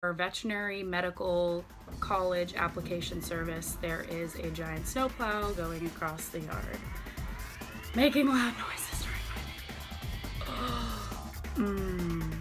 Our veterinary medical college application service, there is a giant snowplow going across the yard, making loud noises during my video.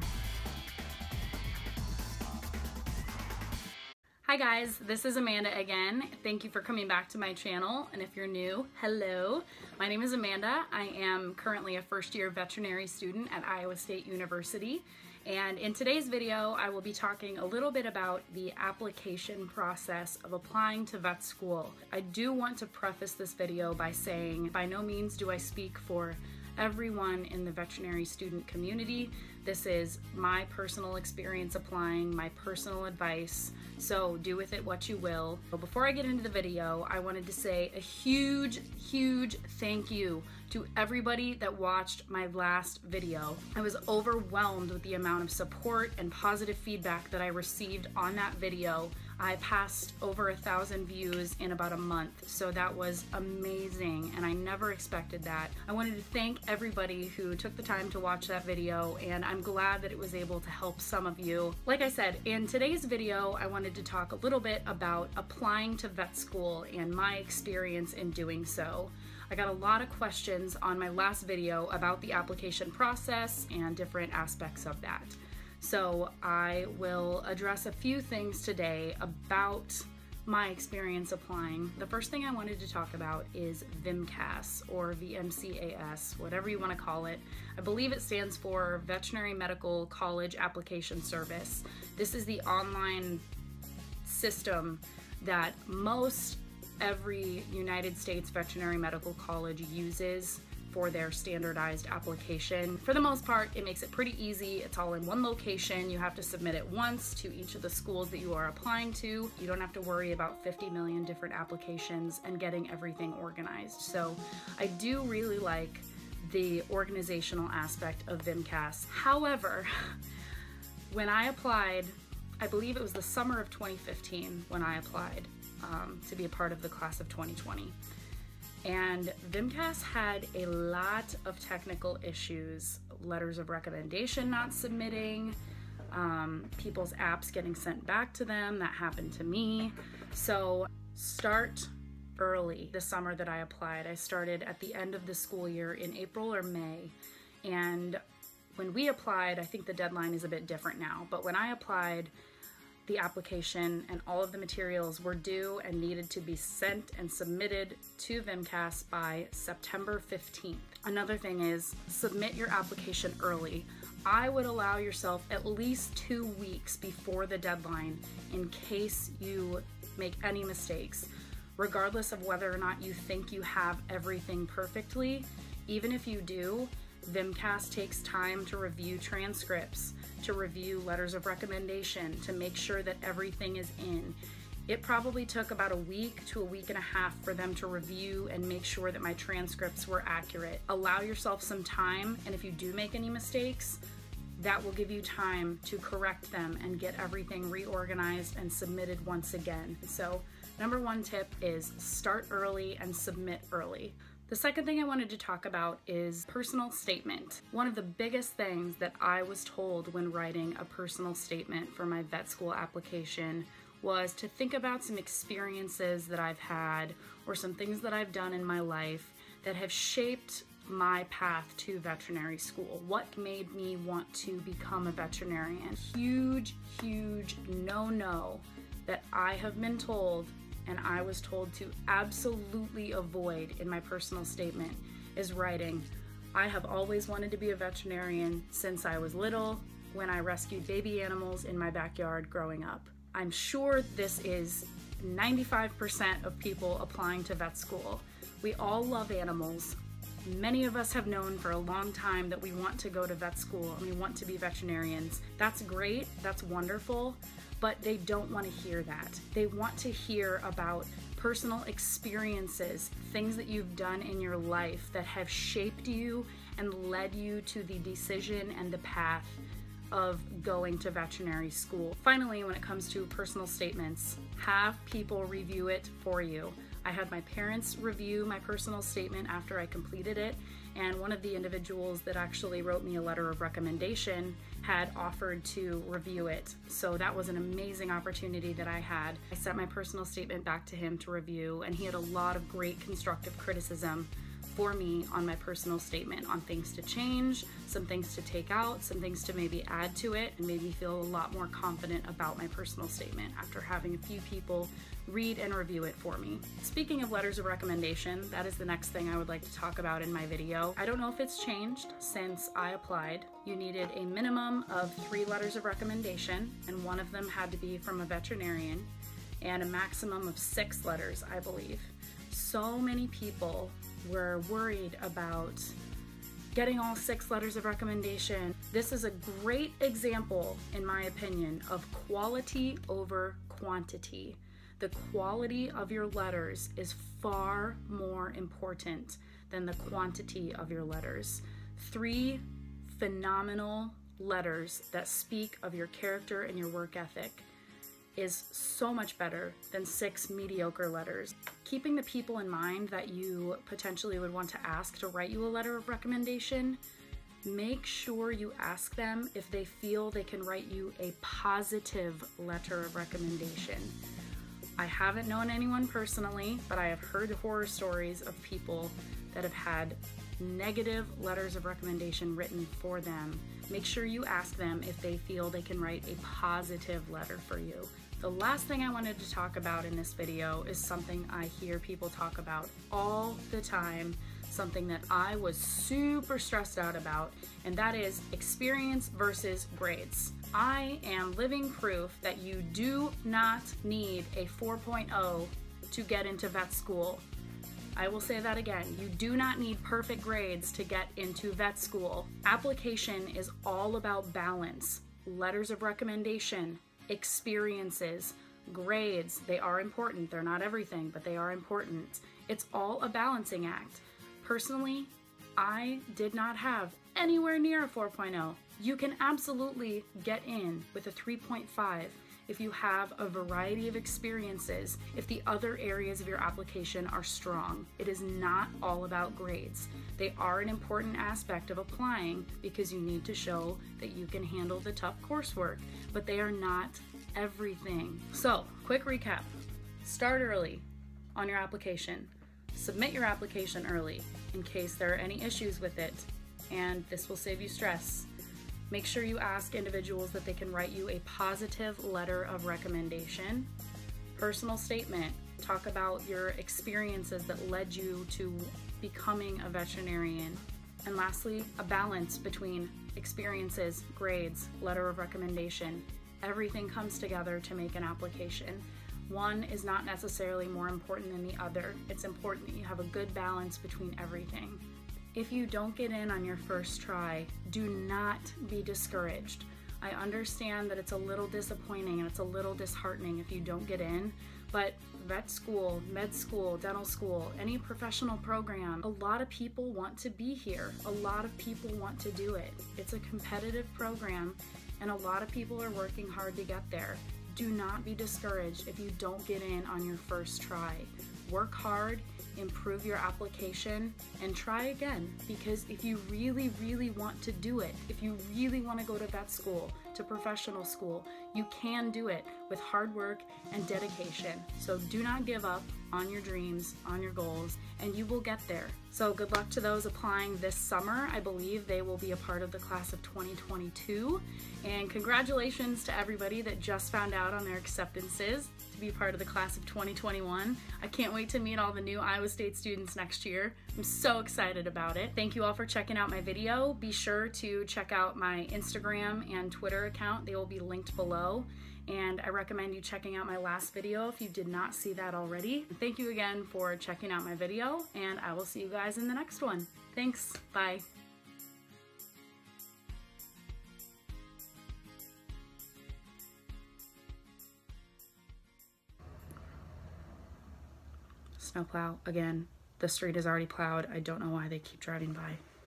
Hi guys, this is Amanda again. Thank you for coming back to my channel, and if you're new, hello. My name is Amanda. I am currently a first-year veterinary student at Iowa State University, and in today's video I will be talking a little bit about the application process of applying to vet school. I do want to preface this video by saying by no means do I speak for everyone in the veterinary student community. This is my personal experience applying, my personal advice, so do with it what you will. But before I get into the video, I wanted to say a huge thank you to everybody that watched my last video. I was overwhelmed with the amount of support and positive feedback that I received on that video. I passed over 1,000 views in about a month, so that was amazing, and I never expected that. I wanted to thank everybody who took the time to watch that video, and I'm glad that it was able to help some of you. Like I said, in today's video, I wanted to talk a little bit about applying to vet school and my experience in doing so. I got a lot of questions on my last video about the application process and different aspects of that. So I will address a few things today about my experience applying. The first thing I wanted to talk about is VMCAS or VMCAS, whatever you want to call it. I believe it stands for Veterinary Medical College Application Service. This is the online system that most every United States veterinary medical college uses for their standardized application. For the most part, it makes it pretty easy. It's all in one location. You have to submit it once to each of the schools that you are applying to. You don't have to worry about 50 million different applications and getting everything organized. So I do really like the organizational aspect of VMCAS. However, when I applied, I believe it was the summer of 2015 when I applied to be a part of the class of 2020. And VMCAS had a lot of technical issues, letters of recommendation not submitting, people's apps getting sent back to them. That happened to me. So start early. The summer that I applied, I started at the end of the school year in April or May. And when we applied, I think the deadline is a bit different now, but when I applied, the application and all of the materials were due and needed to be sent and submitted to VMCAS by September 15th. Another thing is submit your application early. I would allow yourself at least 2 weeks before the deadline in case you make any mistakes. Regardless of whether or not you think you have everything perfectly, even if you do, VMCAS takes time to review transcripts, to review letters of recommendation, to make sure that everything is in. It probably took about a week to a week and a half for them to review and make sure that my transcripts were accurate. Allow yourself some time, and if you do make any mistakes, that will give you time to correct them and get everything reorganized and submitted once again. So, number one tip is start early and submit early. The second thing I wanted to talk about is personal statement. One of the biggest things that I was told when writing a personal statement for my vet school application was to think about some experiences that I've had or some things that I've done in my life that have shaped my path to veterinary school. What made me want to become a veterinarian? Huge no that I have been told and I was told to absolutely avoid in my personal statement is writing, I have always wanted to be a veterinarian since I was little, when I rescued baby animals in my backyard growing up. I'm sure this is 95% of people applying to vet school. We all love animals. Many of us have known for a long time that we want to go to vet school and we want to be veterinarians. That's great, that's wonderful, but they don't want to hear that. They want to hear about personal experiences, things that you've done in your life that have shaped you and led you to the decision and the path of going to veterinary school. Finally, when it comes to personal statements, have people review it for you. I had my parents review my personal statement after I completed it, and one of the individuals that actually wrote me a letter of recommendation had offered to review it. So that was an amazing opportunity that I had. I sent my personal statement back to him to review, and he had a lot of great constructive criticism for me on my personal statement, on things to change, some things to take out, some things to maybe add to it, and made me feel a lot more confident about my personal statement after having a few people read and review it for me. Speaking of letters of recommendation, that is the next thing I would like to talk about in my video. I don't know if it's changed since I applied. You needed a minimum of 3 letters of recommendation, and one of them had to be from a veterinarian, and a maximum of 6 letters, I believe. So many people were worried about getting all 6 letters of recommendation. This is a great example, in my opinion, of quality over quantity. The quality of your letters is far more important than the quantity of your letters. 3 phenomenal letters that speak of your character and your work ethic is so much better than 6 mediocre letters. Keeping the people in mind that you potentially would want to ask to write you a letter of recommendation, make sure you ask them if they feel they can write you a positive letter of recommendation. I haven't known anyone personally, but I have heard horror stories of people that have had negative letters of recommendation written for them. Make sure you ask them if they feel they can write a positive letter for you. The last thing I wanted to talk about in this video is something I hear people talk about all the time, something that I was super stressed out about, and that is experience versus grades. I am living proof that you do not need a 4.0 to get into vet school. I will say that again, you do not need perfect grades to get into vet school. Application is all about balance. Letters of recommendation, experiences, grades, they are important. They're not everything, but they are important. It's all a balancing act. Personally, I did not have anywhere near a 4.0. You can absolutely get in with a 3.5 if you have a variety of experiences, if the other areas of your application are strong. It is not all about grades. They are an important aspect of applying because you need to show that you can handle the tough coursework, but they are not everything. So, quick recap. Start early on your application. Submit your application early in case there are any issues with it, and this will save you stress. Make sure you ask individuals that they can write you a positive letter of recommendation. Personal statement, talk about your experiences that led you to becoming a veterinarian. And lastly, a balance between experiences, grades, letter of recommendation. Everything comes together to make an application. One is not necessarily more important than the other. It's important that you have a good balance between everything. If you don't get in on your first try, do not be discouraged. I understand that it's a little disappointing and it's a little disheartening if you don't get in, but vet school, med school, dental school, any professional program, a lot of people want to be here. A lot of people want to do it. It's a competitive program and a lot of people are working hard to get there. Do not be discouraged if you don't get in on your first try. Work hard, improve your application, and try again, because if you really, really want to do it, if you really want to go to vet school, to professional school, you can do it with hard work and dedication. So do not give up on your dreams, on your goals, and you will get there. So good luck to those applying this summer. I believe they will be a part of the class of 2022. And congratulations to everybody that just found out on their acceptances to be part of the class of 2021. I can't wait to meet all the new Iowa State students next year. I'm so excited about it. Thank you all for checking out my video. Be sure to check out my Instagram and Twitter account. They will be linked below. And I recommend you checking out my last video if you did not see that already. Thank you again for checking out my video, and I will see you guys in the next one. Thanks, bye. Snowplow again. The street is already plowed. I don't know why they keep driving by.